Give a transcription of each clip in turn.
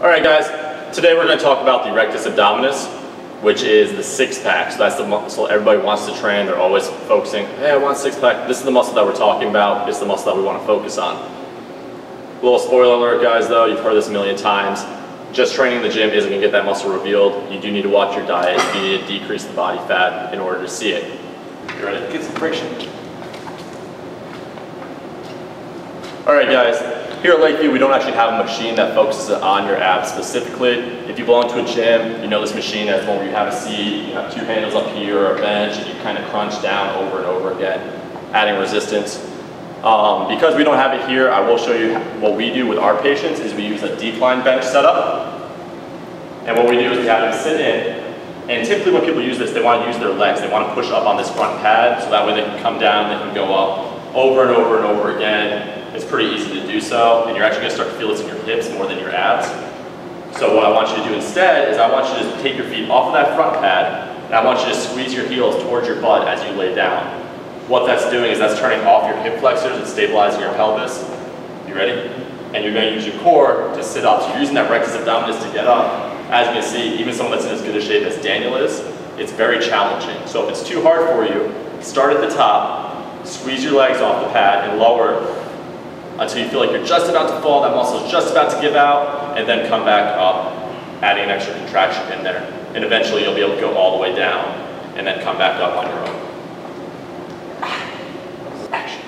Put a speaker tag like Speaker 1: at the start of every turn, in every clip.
Speaker 1: Alright guys, today we're going to talk about the rectus abdominis, which is the six-pack. So that's the muscle everybody wants to train. They're always focusing, hey, I want a six-pack. This is the muscle that we're talking about. This is the muscle that we want to focus on. A little spoiler alert guys though, you've heard this a million times. Just training in the gym isn't going to get that muscle revealed. You do need to watch your diet. You need to decrease the body fat in order to see it. You ready?
Speaker 2: Get some friction.
Speaker 1: Alright guys, here at Lakeview we don't actually have a machine that focuses on your abs specifically. If you belong to a gym, you know this machine has one where you have a seat, you have two handles up here or a bench, and you kind of crunch down over and over again, adding resistance. Because we don't have it here, I will show you what we do with our patients is we use a decline bench setup. And what we do is we have them sit in, and typically when people use this, they want to use their legs. They want to push up on this front pad, so that way they can come down, they can go up over and over and over again. It's pretty easy to do so, and you're actually going to start to feel this in your hips more than your abs. So what I want you to do instead is I want you to take your feet off of that front pad, and I want you to squeeze your heels towards your butt as you lay down. What that's doing is that's turning off your hip flexors and stabilizing your pelvis. You ready? And you're going to use your core to sit up. So you're using that rectus abdominis to get up. As you can see, even someone that's in as good a shape as Daniel is, it's very challenging. So if it's too hard for you, start at the top, squeeze your legs off the pad and lower until you feel like you're just about to fall, that muscle is just about to give out, and then come back up, adding an extra contraction in there. And eventually you'll be able to go all the way down, and then come back up on your own. Action.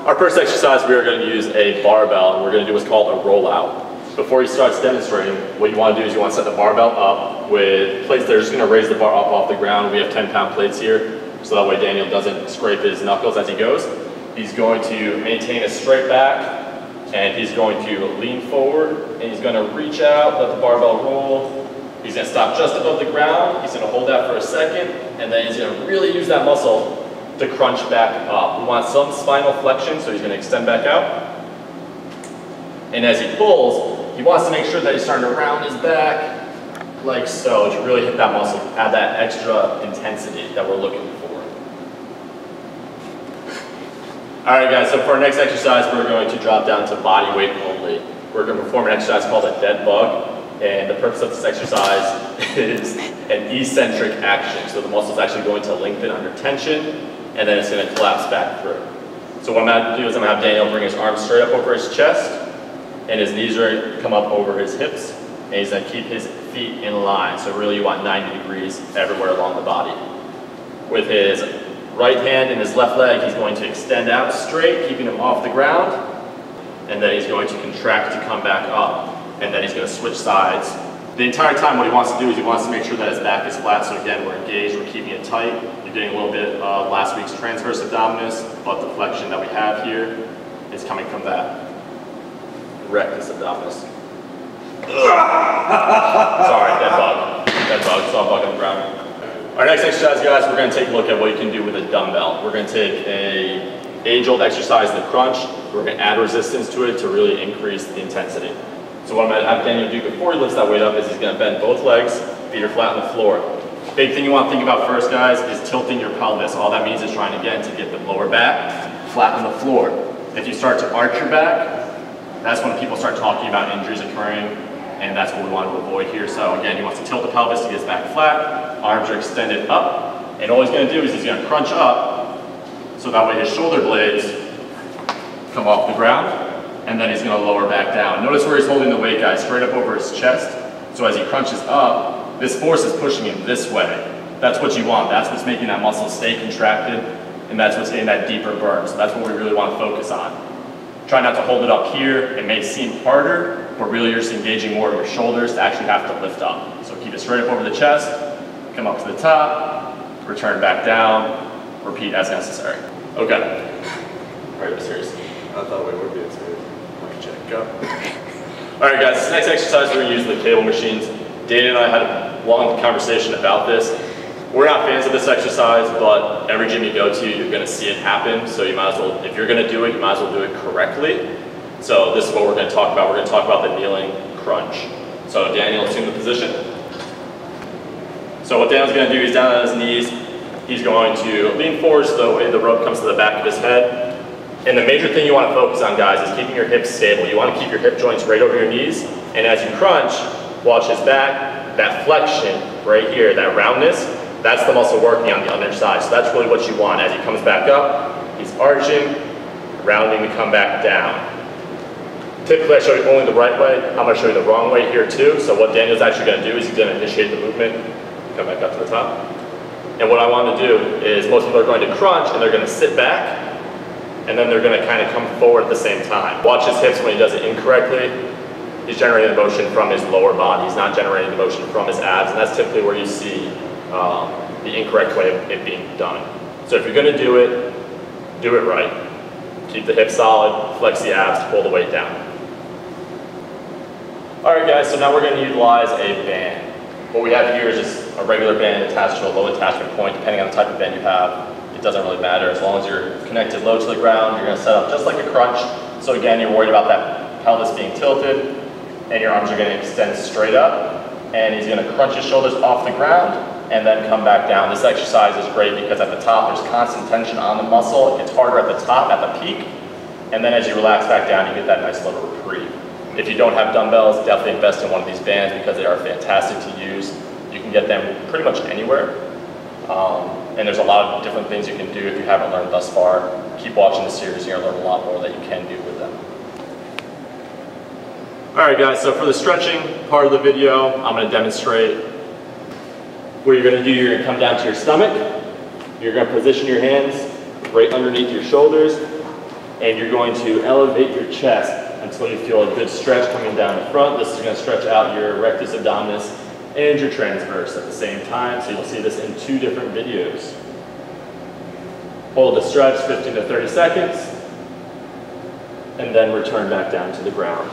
Speaker 1: Our first exercise, we are going to use a barbell, and we're going to do what's called a rollout. Before he starts demonstrating, what you want to do is you want to set the barbell up with plates that are just going to raise the bar up off the ground. We have 10-pound plates here, so that way Daniel doesn't scrape his knuckles as he goes. He's going to maintain a straight back, and he's going to lean forward, and he's going to reach out, let the barbell roll. He's going to stop just above the ground. He's going to hold that for a second, and then he's going to really use that muscle to crunch back up. We want some spinal flexion, so he's going to extend back out. And as he pulls, he wants to make sure that he's starting to round his back, like so, to really hit that muscle, add that extra intensity that we're looking for. Alright guys, so for our next exercise, we're going to drop down to body weight only. We're going to perform an exercise called a dead bug, and the purpose of this exercise is an eccentric action. So the muscle is actually going to lengthen under tension, and then it's going to collapse back through. So what I'm going to do is I'm going to have Daniel bring his arms straight up over his chest, and his knees are going to come up over his hips, and he's going to keep his feet in line. So really you want 90 degrees everywhere along the body. With his right hand and his left leg, he's going to extend out straight, keeping him off the ground, and then he's going to contract to come back up, and then he's going to switch sides. The entire time what he wants to do is he wants to make sure that his back is flat, so again, we're engaged, we're keeping it tight. You're getting a little bit of last week's transverse abdominis, but the flexion that we have here is coming from that rectus abdominis. Sorry, dead bug, saw a bug on the ground. Our next exercise, guys, we're going to take a look at what you can do with a dumbbell. We're going to take an age-old exercise, the crunch. We're going to add resistance to it to really increase the intensity. So what I'm going to have Daniel do before he lifts that weight up is he's going to bend both legs, feet are flat on the floor. Big thing you want to think about first, guys, is tilting your pelvis. All that means is trying, again, to get the lower back flat on the floor. If you start to arch your back, that's when people start talking about injuries occurring, and that's what we want to avoid here. So again, he wants to tilt the pelvis to get his back flat, arms are extended up, and all he's going to do is he's going to crunch up, so that way his shoulder blades come off the ground, and then he's going to lower back down. Notice where he's holding the weight, guys, straight up over his chest. So as he crunches up, this force is pushing him this way. That's what you want. That's what's making that muscle stay contracted, and that's what's getting that deeper burn. So that's what we really want to focus on. Try not to hold it up here. It may seem harder, but really you're just engaging more of your shoulders to actually have to lift up. So keep it straight up over the chest, come up to the top, return back down, repeat as necessary. Okay. Alright, serious.
Speaker 2: I thought we would be serious. Check, go.
Speaker 1: Alright guys, this next exercise we're going to use the cable machines. Dana and I had a long conversation about this. We're not fans of this exercise, but every gym you go to, you're going to see it happen. So you might as well, if you're going to do it, you might as well do it correctly. So this is what we're going to talk about. We're going to talk about the kneeling crunch. So Daniel, assume the position. So what Daniel's going to do, he's down on his knees. He's going to lean forward so the way the rope comes to the back of his head. And the major thing you want to focus on, guys, is keeping your hips stable. You want to keep your hip joints right over your knees, and as you crunch, watch his back, that flexion right here, that roundness, that's the muscle working on the underside. So that's really what you want. As he comes back up, he's arching, rounding to come back down. Typically I show you only the right way. I'm going to show you the wrong way here too. So what Daniel's actually going to do is he's going to initiate the movement, come back up to the top. And what I want to do is most people are going to crunch and they're going to sit back, and then they're going to kind of come forward at the same time. Watch his hips when he does it incorrectly. He's generating the motion from his lower body. He's not generating the motion from his abs, and that's typically where you see the incorrect way of it being done. So if you're going to do it right. Keep the hips solid, flex the abs to pull the weight down. All right, guys, so now we're going to utilize a band. What we have here is just a regular band attached to a low attachment point. Depending on the type of band you have, it doesn't really matter. As long as you're connected low to the ground, you're going to set up just like a crunch. So again, you're worried about that pelvis being tilted, and your arms are going to extend straight up, and he's going to crunch his shoulders off the ground and then come back down. This exercise is great because at the top there's constant tension on the muscle. It gets harder at the top, at the peak, and then as you relax back down, you get that nice little reprieve. If you don't have dumbbells, definitely invest in one of these bands because they are fantastic to use. You can get them pretty much anywhere, and there's a lot of different things you can do if you haven't learned thus far. Keep watching the series and you're going to learn a lot more that you can do with them. All right, guys, so for the stretching part of the video, I'm going to demonstrate what you're going to do. You're going to come down to your stomach. You're going to position your hands right underneath your shoulders, and you're going to elevate your chest until you feel a good stretch coming down the front. This is going to stretch out your rectus abdominis and your transverse at the same time, so you'll see this in 2 different videos. Hold the stretch 15 to 30 seconds, and then return back down to the ground.